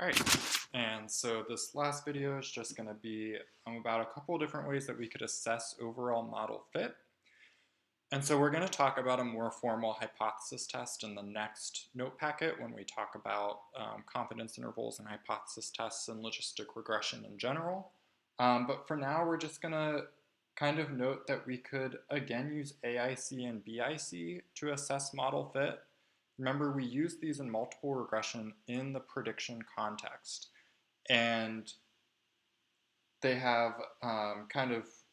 All right, and so this last video is just going to be about a couple of different ways that we could assess overall model fit. And so we're going to talk about a more formal hypothesis test in the next note packet when we talk about confidence intervals and hypothesis tests and logistic regression in general. But for now, we're just going to kind of note that we could, again, use AIC and BIC to assess model fit. Remember, we use these in multiple regression in the prediction context. And they have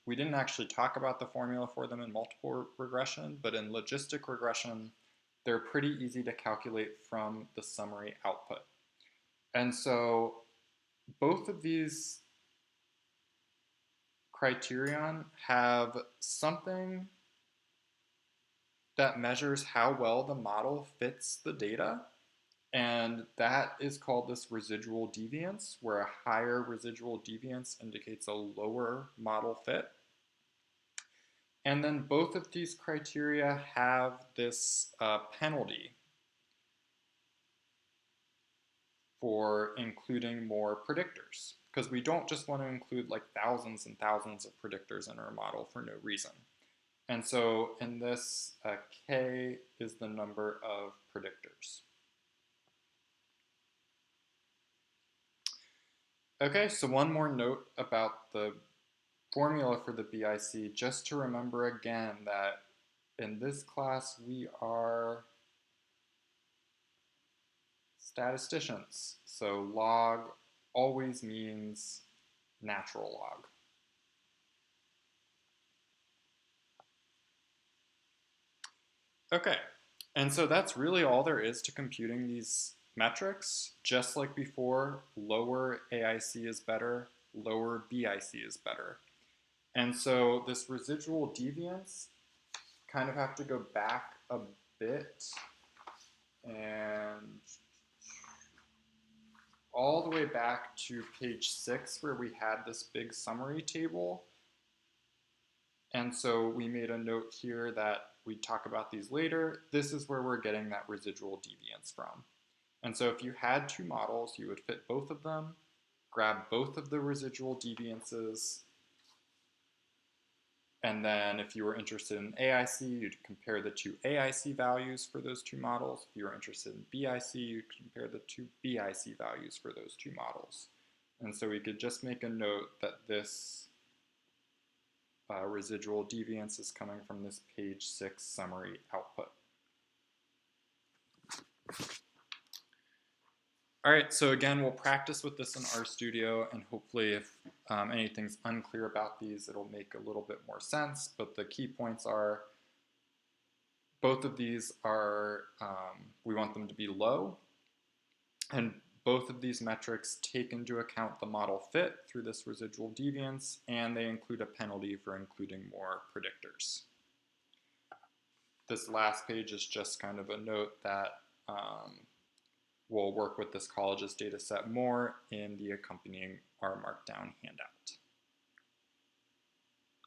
we didn't actually talk about the formula for them in multiple regression, but in logistic regression, they're pretty easy to calculate from the summary output. And so both of these criterion have something that measures how well the model fits the data, and that is called this residual deviance, where a higher residual deviance indicates a lower model fit. And then both of these criteria have this penalty for including more predictors, because we don't just want to include like thousands and thousands of predictors in our model for no reason. And so in this, K is the number of predictors. Okay, so one more note about the formula for the BIC, just to remember again that in this class we are statisticians. So log always means natural log. Okay, and so that's really all there is to computing these metrics. Just like before, lower AIC is better, lower BIC is better. And so this residual deviance, kind of have to go back a bit and all the way back to page 6 where we had this big summary table. And so we made a note here that we talk about these later. This is where we're getting that residual deviance from. And so if you had two models, you would fit both of them, grab both of the residual deviances, and then if you were interested in AIC, you'd compare the two AIC values for those two models. If you were interested in BIC, you'd compare the two BIC values for those two models. And so we could just make a note that this residual deviance is coming from this page 6 summary output. All right, so again, we'll practice with this in RStudio, and hopefully if anything's unclear about these, it'll make a little bit more sense. But the key points are, both of these are, we want them to be low, and both of these metrics take into account the model fit through this residual deviance, and they include a penalty for including more predictors. This last page is just kind of a note that we'll work with this college's data set more in the accompanying R Markdown handout.